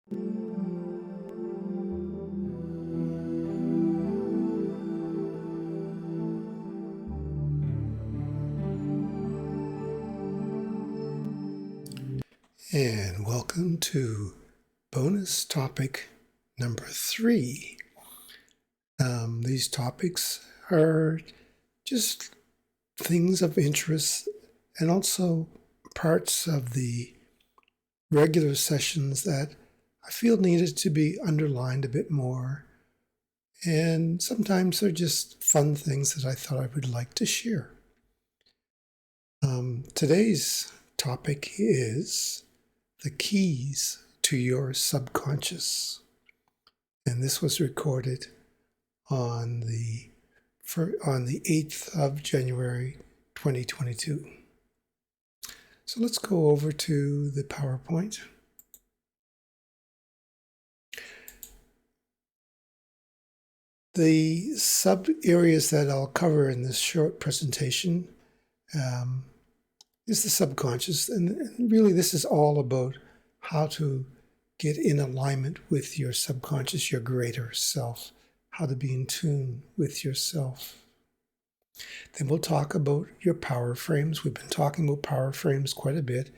And welcome to bonus topic number 3. These topics are just things of interest and also parts of the regular sessions that I feel needed to be underlined a bit more. And sometimes they're just fun things that I thought I would like to share. Today's topic is the keys to your subconscious. And this was recorded on the 8th of January 2022. So let's go over to the PowerPoint. The sub areas that I'll cover in this short presentation is the subconscious, and really this is all about how to get in alignment with your subconscious, your greater self, how to be in tune with yourself. Then we'll talk about your power frames. We've been talking about power frames quite a bit.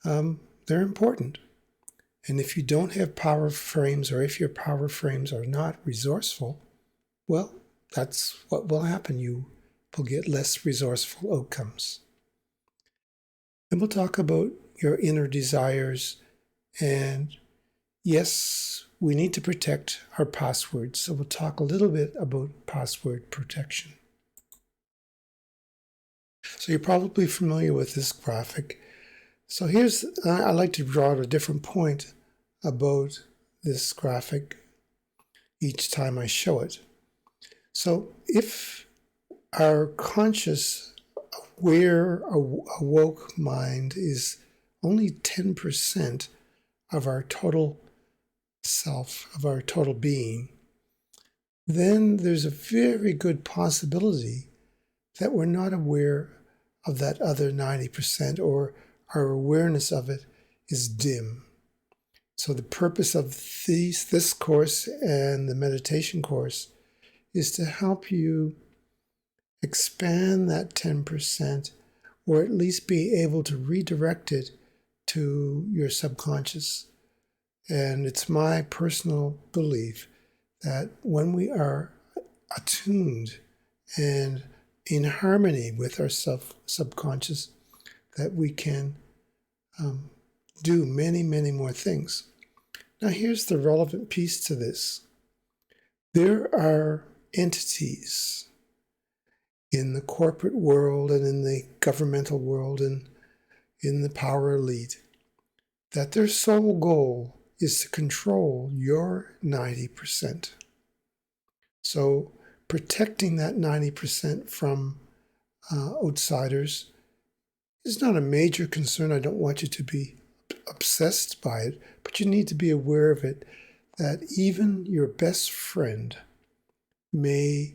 They're important. And if you don't have power frames, or if your power frames are not resourceful, well, that's what will happen. You will get less resourceful outcomes. And we'll talk about your inner desires. And yes, we need to protect our passwords. So we'll talk a little bit about password protection. So you're probably familiar with this graphic. So I like to draw out a different point about this graphic each time I show it. So if our conscious, aware, awoke mind is only 10% of our total self, of our total being, then there's a very good possibility that we're not aware of that other 90%, or our awareness of it is dim. So the purpose of this course and the meditation course is to help you expand that 10%, or at least be able to redirect it to your subconscious. And it's my personal belief that when we are attuned and in harmony with our subconscious, that we can do many, many more things. Now here's the relevant piece to this. There are entities in the corporate world and in the governmental world and in the power elite that their sole goal is to control your 90%. So protecting that 90% from outsiders is not a major concern. I don't want you to be obsessed by it, but you need to be aware of it, that even your best friend may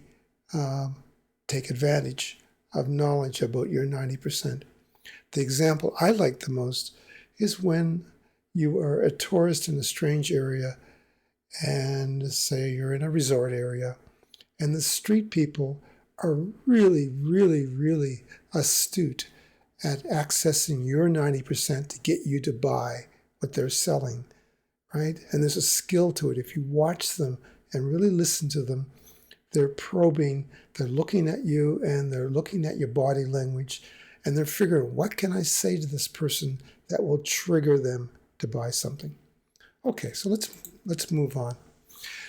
take advantage of knowledge about your 90%. The example I like the most is when you are a tourist in a strange area, and say you're in a resort area, and the street people are really, really, really astute at accessing your 90% to get you to buy what they're selling, right? And there's a skill to it. If you watch them and really listen to them, they're probing, they're looking at you, and they're looking at your body language, and they're figuring, what can I say to this person that will trigger them to buy something? Okay, so let's move on.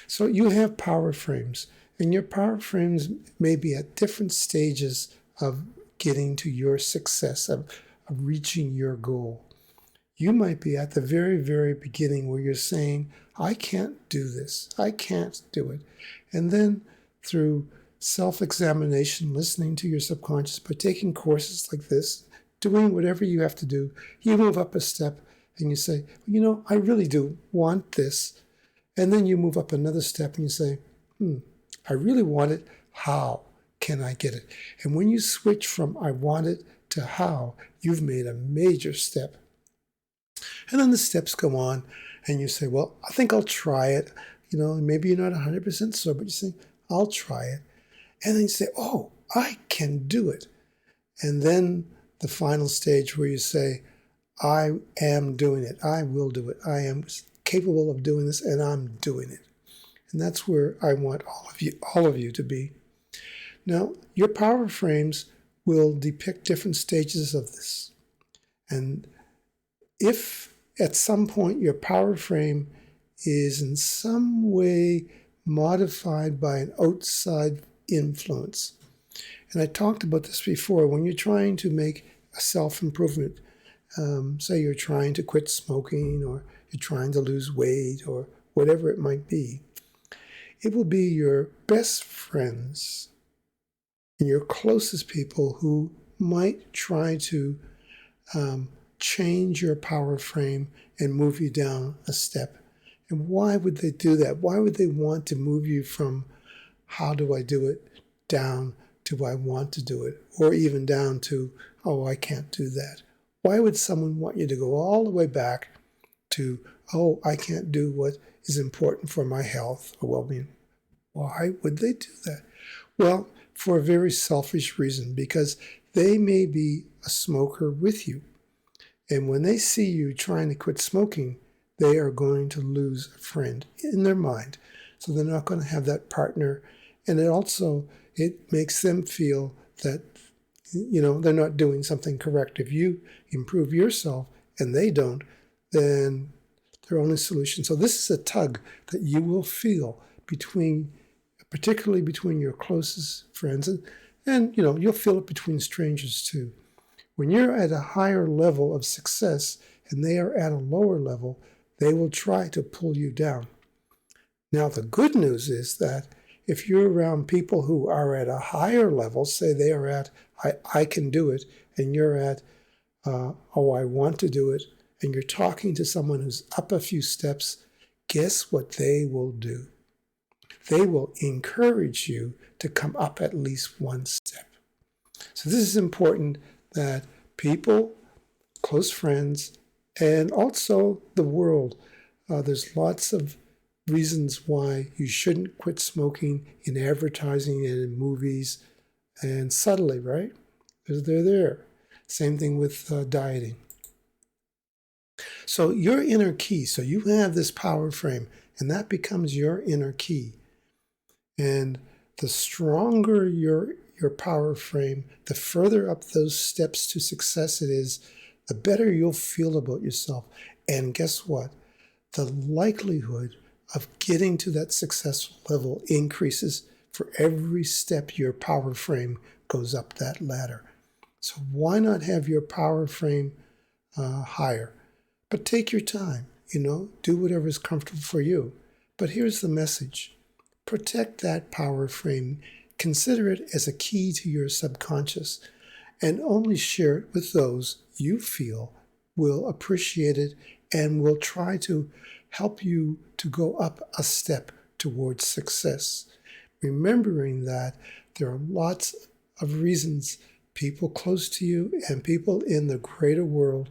So you have power frames, and your power frames may be at different stages of getting to your success, of reaching your goal. You might be at the very, very beginning where you're saying, I can't do this, I can't do it. And then through self-examination, listening to your subconscious, by taking courses like this, doing whatever you have to do, you move up a step and you say, I really do want this. And then you move up another step and you say, I really want it. How can I get it? And when you switch from I want it to how, you've made a major step. And then the steps go on, and you say, well, I think I'll try it. Maybe you're not 100% sure, but you say, I'll try it. And then you say, oh, I can do it. And then the final stage where you say, I am doing it. I will do it. I am capable of doing this, and I'm doing it. And that's where I want all of you to be. Now, your power frames will depict different stages of this. And if at some point your power frame is in some way modified by an outside influence, and I talked about this before, when you're trying to make a self-improvement, say you're trying to quit smoking, or you're trying to lose weight, or whatever it might be, it will be your best friends and your closest people who might try to change your power frame and move you down a step. And why would they do that? Why would they want to move you from how do I do it down to I want to do it, or even down to, oh, I can't do that? Why would someone want you to go all the way back to, oh, I can't do what is important for my health or well-being? Why would they do that? Well, for a very selfish reason, because they may be a smoker with you. And when they see you trying to quit smoking, they are going to lose a friend in their mind. So they're not going to have that partner. And it makes them feel that, they're not doing something correct. If you improve yourself and they don't, then their only solution. So this is a tug that you will feel particularly between your closest friends. And you'll feel it between strangers too. When you're at a higher level of success and they are at a lower level, they will try to pull you down. Now, the good news is that if you're around people who are at a higher level, say they are at, I can do it, and you're at, I want to do it, and you're talking to someone who's up a few steps, guess what they will do? They will encourage you to come up at least one step. So this is important, that people, close friends, and also the world, there's lots of reasons why you shouldn't quit smoking in advertising and in movies, and subtly, right? Because they're there. Same thing with dieting. So your inner key, so you have this power frame, and that becomes your inner key. And the stronger your power frame, the further up those steps to success it is, the better you'll feel about yourself. And guess what? The likelihood of getting to that successful level increases for every step your power frame goes up that ladder. So why not have your power frame higher? But take your time, do whatever is comfortable for you. But here's the message. Protect that power frame. Consider it as a key to your subconscious, and only share it with those you feel will appreciate it and will try to help you to go up a step towards success. Remembering that there are lots of reasons people close to you and people in the greater world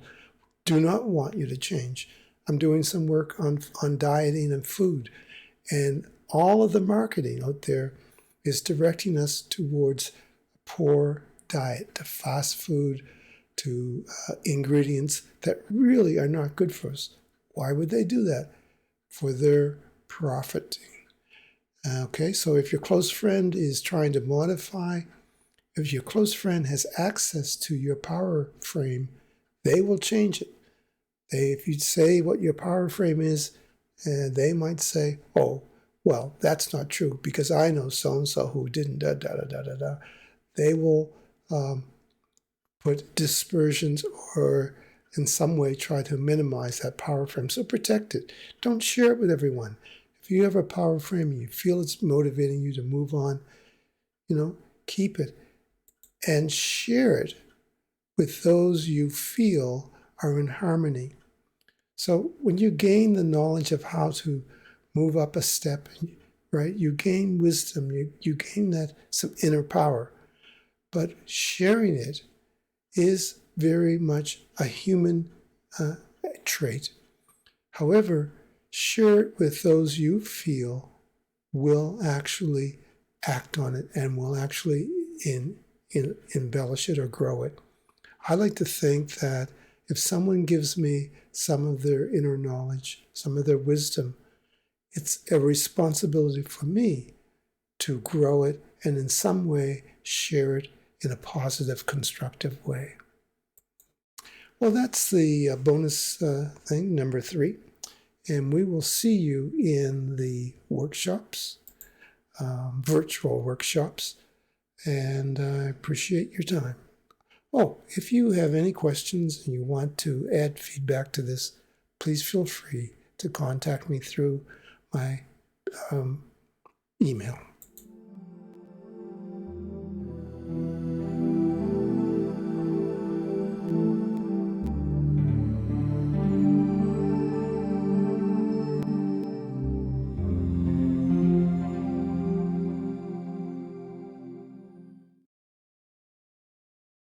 do not want you to change. I'm doing some work on dieting and food, and all of the marketing out there is directing us towards a poor diet, to fast food, to ingredients that really are not good for us. Why would they do that? For their profiting. Okay, so if your close friend is trying to modify, if your close friend has access to your power frame, they will change it. If you say what your power frame is, they might say, oh, well, that's not true because I know so-and-so who didn't da-da-da-da-da. They will put dispersions or in some way try to minimize that power frame. So protect it. Don't share it with everyone. If you have a power frame and you feel it's motivating you to move on, keep it and share it with those you feel are in harmony. So when you gain the knowledge of how to move up a step, right, you gain wisdom, you gain some inner power. But sharing it is very much a human trait. However, Share it with those you feel will actually act on it and will actually embellish it or grow it. I like to think that if someone gives me some of their inner knowledge, some of their wisdom, it's a responsibility for me to grow it and in some way share it in a positive, constructive way. Well, that's the bonus thing, number 3. And we will see you in the workshops, virtual workshops. And I appreciate your time. Oh, if you have any questions and you want to add feedback to this, please feel free to contact me through my email.